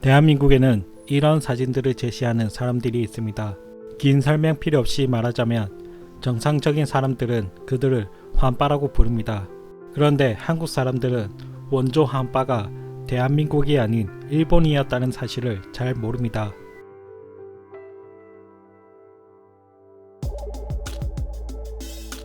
대한민국에는 이런 사진들을 제시하는 사람들이 있습니다. 긴 설명 필요 없이 말하자면 정상적인 사람들은 그들을 환빠라고 부릅니다. 그런데 한국 사람들은 원조 환빠가 대한민국이 아닌 일본이었다는 사실을 잘 모릅니다.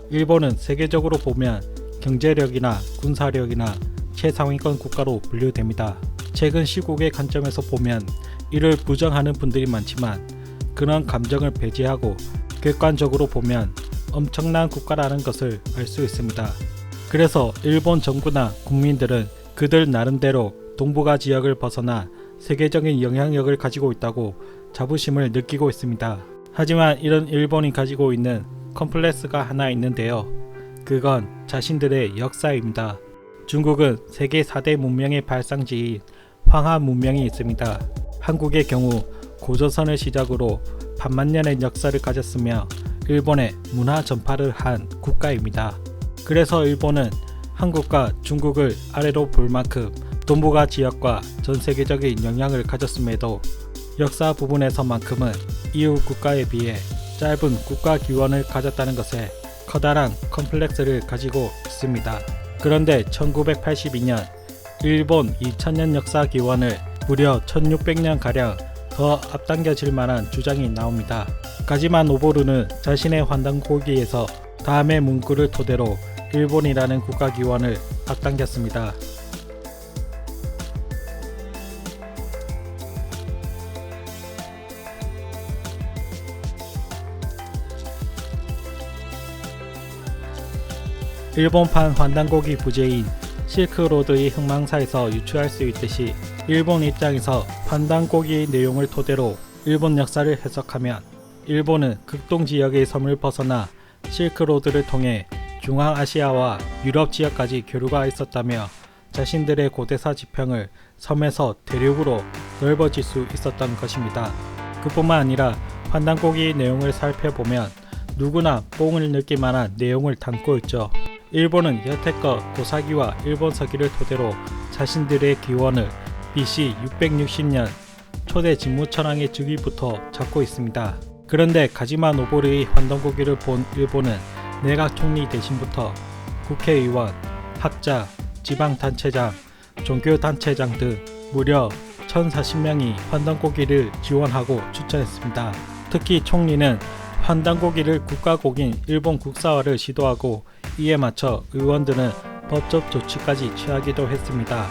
일본은 세계적으로 보면 경제력이나 군사력이나 최상위권 국가로 분류됩니다. 최근 시국의 관점에서 보면 이를 부정하는 분들이 많지만 그런 감정을 배제하고 객관적으로 보면 엄청난 국가라는 것을 알 수 있습니다. 그래서 일본 정부나 국민들은 그들 나름대로 동북아 지역을 벗어나 세계적인 영향력을 가지고 있다고 자부심을 느끼고 있습니다. 하지만 이런 일본이 가지고 있는 컴플렉스가 하나 있는데요. 그건 자신들의 역사입니다. 중국은 세계 4대 문명의 발상지인 황하 문명이 있습니다. 한국의 경우 고조선을 시작으로 반만년의 역사를 가졌으며 일본의 문화 전파를 한 국가입니다. 그래서 일본은 한국과 중국을 아래로 볼 만큼 동북아 지역과 전 세계적인 영향을 가졌음에도 역사 부분에서만큼은 이웃 국가에 비해 짧은 국가 기원을 가졌다는 것에 커다란 컴플렉스를 가지고 있습니다. 그런데 1982년 일본 2000년 역사 기원을 무려 1600년가량 더 앞당겨질 만한 주장이 나옵니다. 가지마 노보루는 자신의 환단고기에서 다음의 문구를 토대로 일본이라는 국가 기원을 앞당겼습니다. 일본판 환단고기 부제인 실크로드의 흥망사에서 유추할 수 있듯이 일본 입장에서 환단고기의 내용을 토대로 일본 역사를 해석하면 일본은 극동 지역의 섬을 벗어나 실크로드를 통해 중앙아시아와 유럽 지역까지 교류가 있었다며 자신들의 고대사 지평을 섬에서 대륙으로 넓어질 수 있었던 것입니다. 그뿐만 아니라 환단고기의 내용을 살펴보면 누구나 뽕을 느낄 만한 내용을 담고 있죠. 일본은 여태껏 고사기와 일본 서기를 토대로 자신들의 기원을 BC 660년 초대 진무천왕의 즉위부터 잡고 있습니다. 그런데 가지마 노보루의 환단고기를 본 일본은 내각 총리 대신부터 국회의원, 학자, 지방단체장, 종교단체장 등 무려 1040명이 환단고기를 지원하고 추천했습니다. 특히 총리는 환단고기를 국가곡인 일본 국사화를 시도하고 이에 맞춰 의원들은 법적 조치까지 취하기도 했습니다.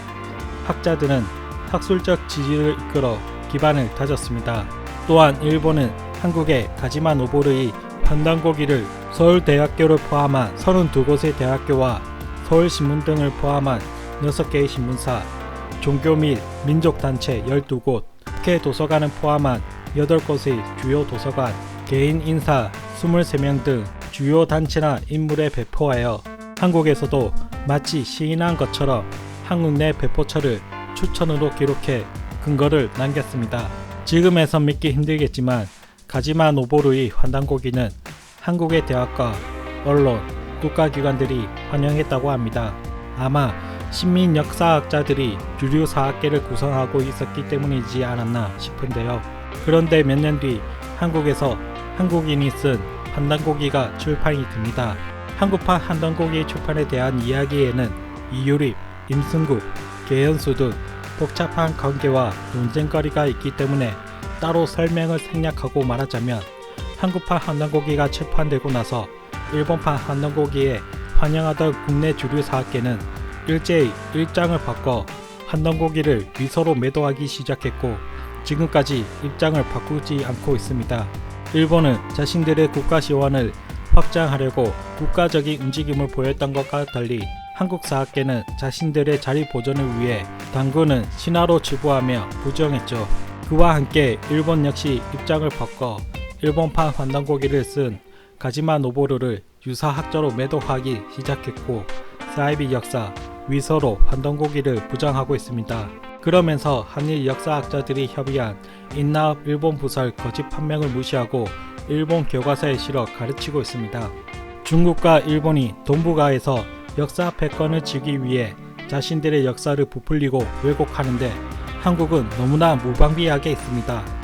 학자들은 학술적 지지를 이끌어 기반을 다졌습니다. 또한 일본은 한국의 가지마 노보루의 환단고기를 서울대학교를 포함한 32곳의 대학교와 서울신문 등을 포함한 6개의 신문사, 종교 및 민족단체 12곳, 국회 도서관을 포함한 8곳의 주요 도서관, 개인 인사 23명 등 주요 단체나 인물에 배포하여 한국에서도 마치 시인한 것처럼 한국 내 배포처를 추천으로 기록해 근거를 남겼습니다. 지금에서 믿기 힘들겠지만 가지마 노보루의 환단고기는 한국의 대학과 언론, 국가기관들이 환영했다고 합니다. 아마 신민역사학자들이 주류 사학계를 구성하고 있었기 때문이지 않았나 싶은데요. 그런데 몇 년 뒤 한국에서 한국인이 쓴 환단고기가 출판이 됩니다. 한국판 환단고기 출판에 대한 이야기에는 이유립, 임승국, 계연수 등 복잡한 관계와 논쟁거리가 있기 때문에 따로 설명을 생략하고 말하자면 한국판 환단고기가 출판되고 나서 일본판 환단고기에 환영하던 국내 주류 사학계는 일제히 입장을 바꿔 환단고기를 위서로 매도하기 시작했고 지금까지 입장을 바꾸지 않고 있습니다. 일본은 자신들의 국가시원을 확장하려고 국가적인 움직임을 보였던 것과 달리 한국 사학계는 자신들의 자리 보존을 위해 당군은 신화로 치부하며 부정했죠. 그와 함께 일본 역시 입장을 바꿔 일본판 환단고기를 쓴 가지마 노보루를 유사학자로 매도하기 시작했고 사이비 역사, 위서로 환단고기를 부정하고 있습니다. 그러면서 한일 역사학자들이 협의한 인나업 일본 부설 거짓 판명을 무시하고 일본 교과서에 실어 가르치고 있습니다. 중국과 일본이 동북아에서 역사 패권을 쥐기 위해 자신들의 역사를 부풀리고 왜곡하는데 한국은 너무나 무방비하게 있습니다.